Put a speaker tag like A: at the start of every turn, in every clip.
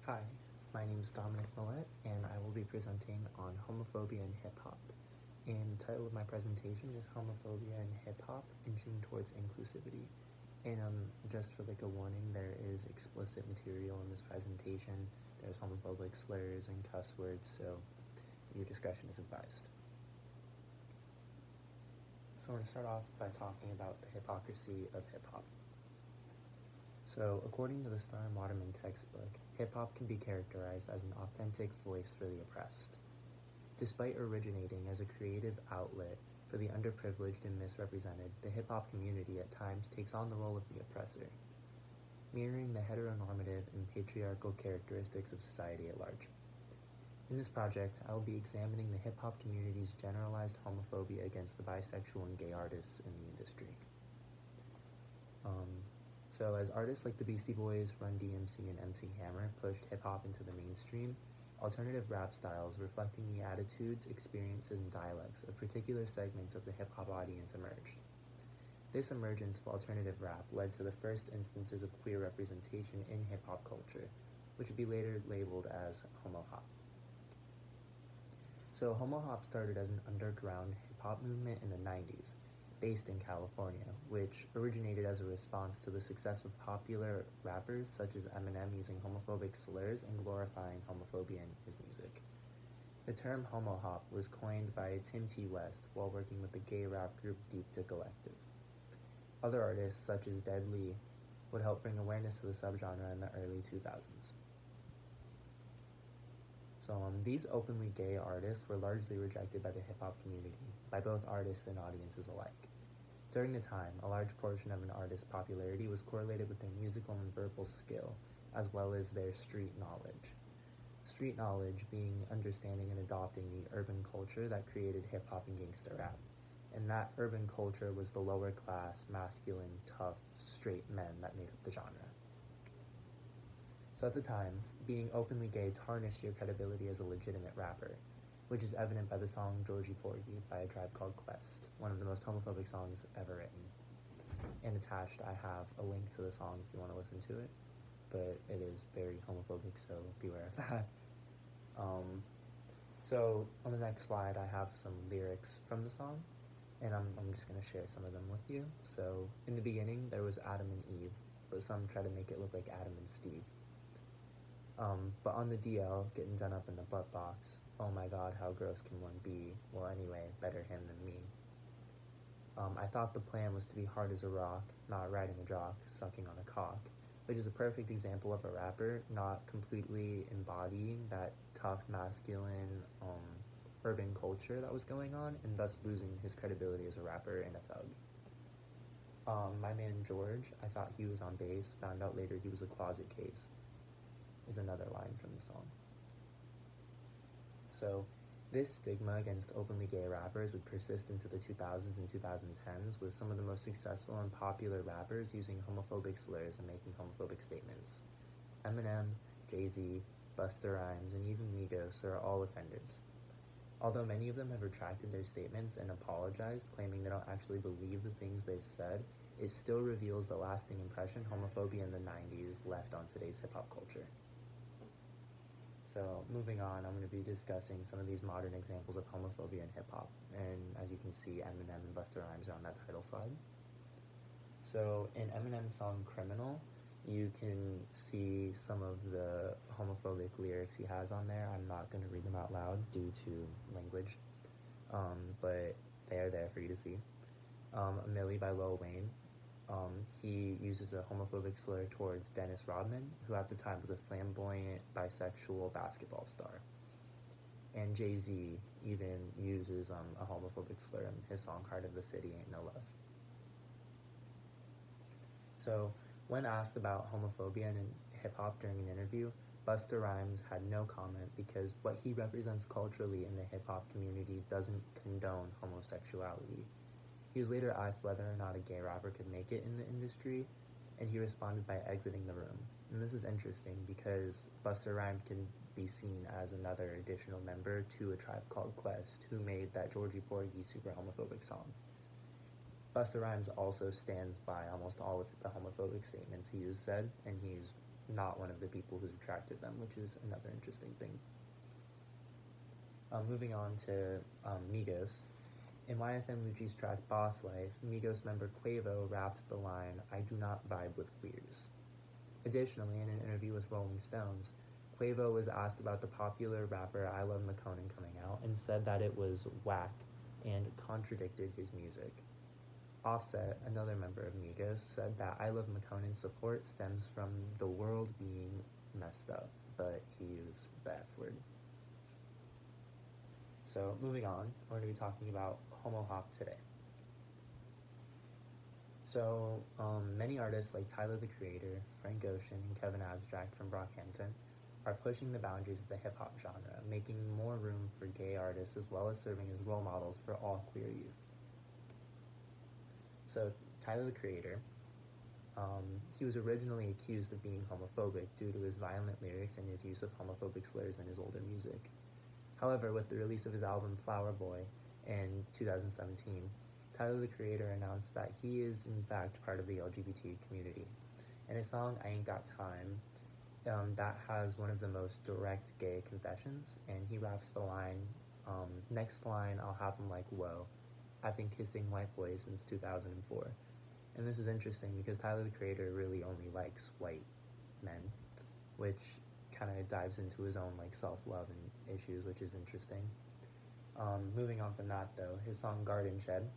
A: Hi, my name is Dominic Millett, and I will be presenting on homophobia in hip-hop. And the title of my presentation is Homophobia in Hip-Hop, Inching Towards Inclusivity. And just for like a warning, there is explicit material in this presentation. There's homophobic slurs and cuss words, so your discretion is advised. So I'm going to start off by talking about the hypocrisy of hip-hop. So, according to the Star Waterman textbook, hip-hop can be characterized as an authentic voice for the oppressed. Despite originating as a creative outlet for the underprivileged and misrepresented, the hip-hop community at times takes on the role of the oppressor, mirroring the heteronormative and patriarchal characteristics of society at large. In this project, I will be examining the hip-hop community's generalized homophobia against the bisexual and gay artists in the industry. So as artists like the Beastie Boys, Run DMC, and MC Hammer pushed hip-hop into the mainstream, alternative rap styles reflecting the attitudes, experiences, and dialects of particular segments of the hip-hop audience emerged. This emergence of alternative rap led to the first instances of queer representation in hip-hop culture, which would be later labeled as homo-hop. So homo-hop started as an underground hip-hop movement in the 90s, based in California, which originated as a response to the success of popular rappers such as Eminem using homophobic slurs and glorifying homophobia in his music. The term homo-hop was coined by Tim T. West while working with the gay rap group Deep Dick Collective. Other artists such as Dead Lee would help bring awareness to the subgenre in the early 2000s. So these openly gay artists were largely rejected by the hip-hop community, by both artists and audiences alike. During the time, a large portion of an artist's popularity was correlated with their musical and verbal skill, as well as their street knowledge. Street knowledge being understanding and adopting the urban culture that created hip-hop and gangster rap. And that urban culture was the lower class, masculine, tough, straight men that made up the genre. So at the time, being openly gay tarnished your credibility as a legitimate rapper, which is evident by the song Georgie Porgy by A Tribe Called Quest, one of the most homophobic songs ever written. And attached, I have a link to the song if you want to listen to it, but it is very homophobic, so beware of that. So on the next slide, I have some lyrics from the song, and I'm just going to share some of them with you. So in the beginning, there was Adam and Eve, but some try to make it look like Adam and Steve. But on the DL, getting done up in the butt box, oh my god, how gross can one be? Well, anyway, better him than me. I thought the plan was to be hard as a rock, not riding a jock, sucking on a cock, which is a perfect example of a rapper not completely embodying that tough, masculine, urban culture that was going on, and thus losing his credibility as a rapper and a thug. My man George, I thought he was on bass, found out later he was a closet case, is another line from the song. So this stigma against openly gay rappers would persist into the 2000s and 2010s, with some of the most successful and popular rappers using homophobic slurs and making homophobic statements. Eminem, Jay-Z, Busta Rhymes, and even Migos are all offenders. Although many of them have retracted their statements and apologized, claiming they don't actually believe the things they've said, it still reveals the lasting impression homophobia in the 90s left on today's hip-hop culture. So moving on, I'm going to be discussing some of these modern examples of homophobia in hip-hop, and as you can see, Eminem and Busta Rhymes are on that title slide. So in Eminem's song Criminal, you can see some of the homophobic lyrics he has on there. I'm not going to read them out loud due to language, but they are there for you to see. A Milli by Lil Wayne. He uses a homophobic slur towards Dennis Rodman, who at the time was a flamboyant bisexual basketball star. And Jay-Z even uses a homophobic slur in his song Heart of the City, Ain't No Love. So when asked about homophobia in hip-hop during an interview, Busta Rhymes had no comment because what he represents culturally in the hip-hop community doesn't condone homosexuality. He was later asked whether or not a gay rapper could make it in the industry, and he responded by exiting the room. And this is interesting because Busta Rhymes can be seen as another additional member to A Tribe Called Quest, who made that Georgie Porgy super homophobic song. Busta Rhymes also stands by almost all of the homophobic statements he has said, and he's not one of the people who's attracted them, which is another interesting thing. Moving on to Migos. In YFN Lucci's track Boss Life, Migos member Quavo rapped the line, "I do not vibe with queers." Additionally, in an interview with Rolling Stones, Quavo was asked about the popular rapper I Love McConan coming out and said that it was whack and contradicted his music. Offset, another member of Migos, said that I Love McConan's support stems from the world being messed up, but he used the F word. So moving on, we're going to be talking about Homophobia today. So many artists like Tyler the Creator, Frank Ocean, and Kevin Abstract from Brockhampton are pushing the boundaries of the hip-hop genre, making more room for gay artists as well as serving as role models for all queer youth. So Tyler the Creator, he was originally accused of being homophobic due to his violent lyrics and his use of homophobic slurs in his older music. However, with the release of his album Flower Boy in 2017, Tyler the Creator announced that he is in fact part of the LGBT community. In his song I Ain't Got Time, that has one of the most direct gay confessions, and he raps the line, next line, I'll have him like, whoa, I've been kissing white boys since 2004. And this is interesting because Tyler the Creator really only likes white men, which kind of dives into his own like self-love and issues, which is interesting. Moving on from that though, his song Garden Shed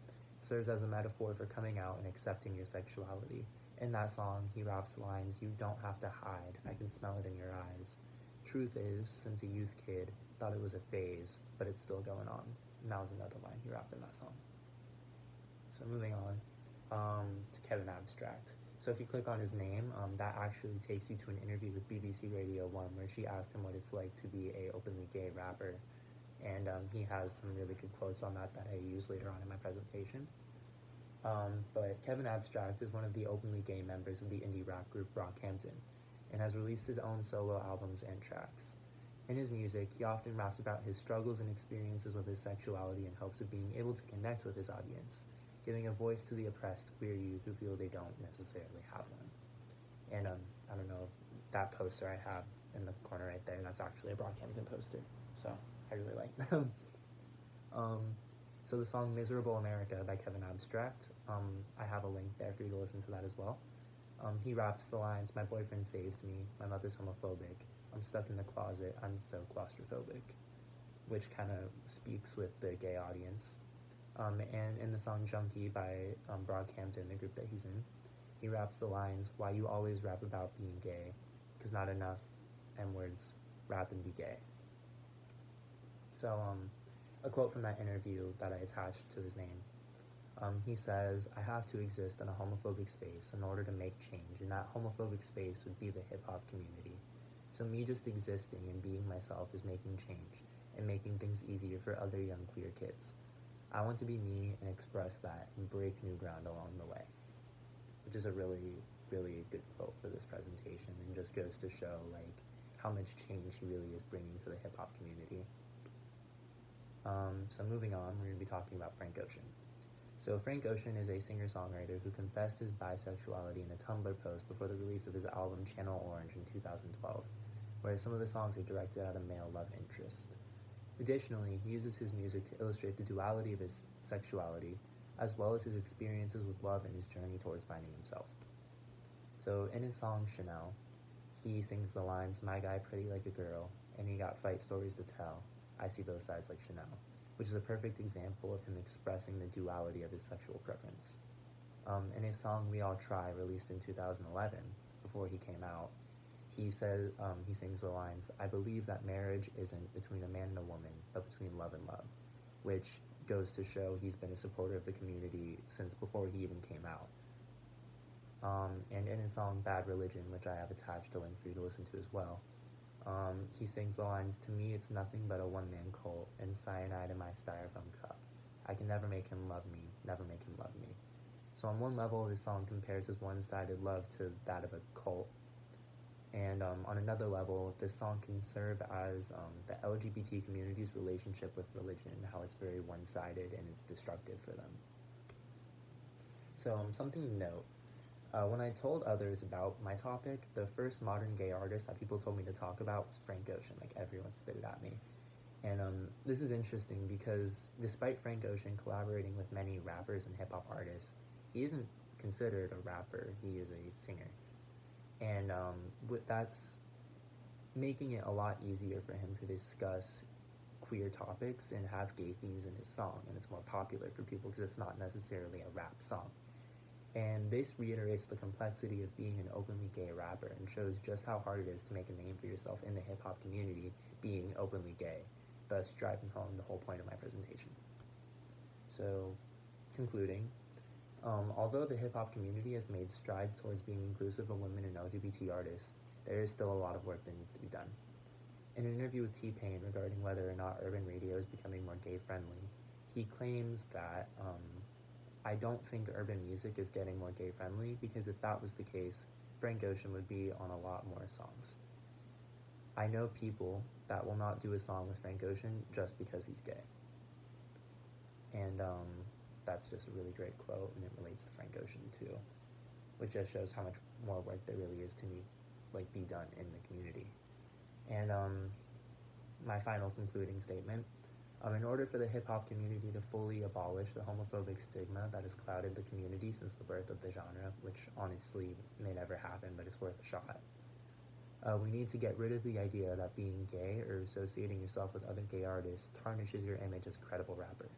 A: serves as a metaphor for coming out and accepting your sexuality. In that song, he raps lines, "You don't have to hide, I can smell it in your eyes. Truth is, since a youth kid, thought it was a phase, but it's still going on." And that was another line he rapped in that song. So moving on to Kevin Abstract. So if you click on his name, that actually takes you to an interview with BBC Radio 1 where she asked him what it's like to be a openly gay rapper. And he has some really good quotes on that I use later on in my presentation. But Kevin Abstract is one of the openly gay members of the indie rap group Brockhampton and has released his own solo albums and tracks. In his music, he often raps about his struggles and experiences with his sexuality in hopes of being able to connect with his audience, giving a voice to the oppressed queer youth who feel they don't necessarily have one. And I don't know, that poster I have in the corner right there, that's actually a Brockhampton poster, so I really like them. So the song Miserable America by Kevin Abstract, I have a link there for you to listen to that as well. He raps the lines, "My boyfriend saved me, my mother's homophobic, I'm stuck in the closet, I'm so claustrophobic," which kind of speaks with the gay audience. And in the song Junkie by Brockhampton, the group that he's in, he raps the lines, "Why you always rap about being gay, 'cause not enough M-words, rap and be gay." So a quote from that interview that I attached to his name, he says, "I have to exist in a homophobic space in order to make change, and that homophobic space would be the hip-hop community. So me just existing and being myself is making change and making things easier for other young queer kids. I want to be me and express that and break new ground along the way," which is a really, really good quote for this presentation and just goes to show like how much change he really is bringing to the hip-hop community. So moving on, we're going to be talking about Frank Ocean. So Frank Ocean is a singer-songwriter who confessed his bisexuality in a Tumblr post before the release of his album Channel Orange in 2012, where some of the songs are directed at a male love interest. Additionally, he uses his music to illustrate the duality of his sexuality, as well as his experiences with love and his journey towards finding himself. So in his song Chanel, he sings the lines, "My guy pretty like a girl, and he got fight stories to tell. I see both sides like Chanel," which is a perfect example of him expressing the duality of his sexual preference. In his song We All Try, released in 2011, before he came out, he says, he sings the lines, "I believe that marriage isn't between a man and a woman, but between love and love," which goes to show he's been a supporter of the community since before he even came out. And in his song Bad Religion, which I have attached a link for you to listen to as well, he sings the lines, "To me it's nothing but a one-man cult and cyanide in my styrofoam cup. I can never make him love me, never make him love me." So on one level, this song compares his one-sided love to that of a cult. And on another level, this song can serve as the LGBT community's relationship with religion, how it's very one-sided and it's destructive for them. So something to note, When I told others about my topic, the first modern gay artist that people told me to talk about was Frank Ocean. Like, everyone spit it at me. And this is interesting because despite Frank Ocean collaborating with many rappers and hip hop artists, he isn't considered a rapper, he is a singer. And that's making it a lot easier for him to discuss queer topics and have gay themes in his song, and it's more popular for people because it's not necessarily a rap song. And this reiterates the complexity of being an openly gay rapper and shows just how hard it is to make a name for yourself in the hip hop community being openly gay, thus driving home the whole point of my presentation. So, concluding, although the hip hop community has made strides towards being inclusive of women and LGBT artists, there is still a lot of work that needs to be done. In an interview with T-Pain regarding whether or not urban radio is becoming more gay-friendly, he claims that, I don't think urban music is getting more gay-friendly because if that was the case, Frank Ocean would be on a lot more songs. I know people that will not do a song with Frank Ocean just because he's gay. And that's just a really great quote, and it relates to Frank Ocean too, which just shows how much more work there really is to be done in the community. And my final concluding statement, in order for the hip-hop community to fully abolish the homophobic stigma that has clouded the community since the birth of the genre, which honestly may never happen, but it's worth a shot, we need to get rid of the idea that being gay or associating yourself with other gay artists tarnishes your image as a credible rapper.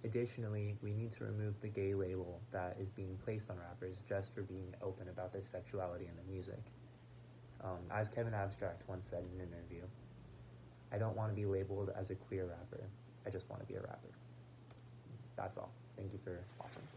A: Additionally, we need to remove the gay label that is being placed on rappers just for being open about their sexuality in their music. As Kevin Abstract once said in an interview, I don't want to be labeled as a queer rapper. I just want to be a rapper. That's all. Thank you for watching.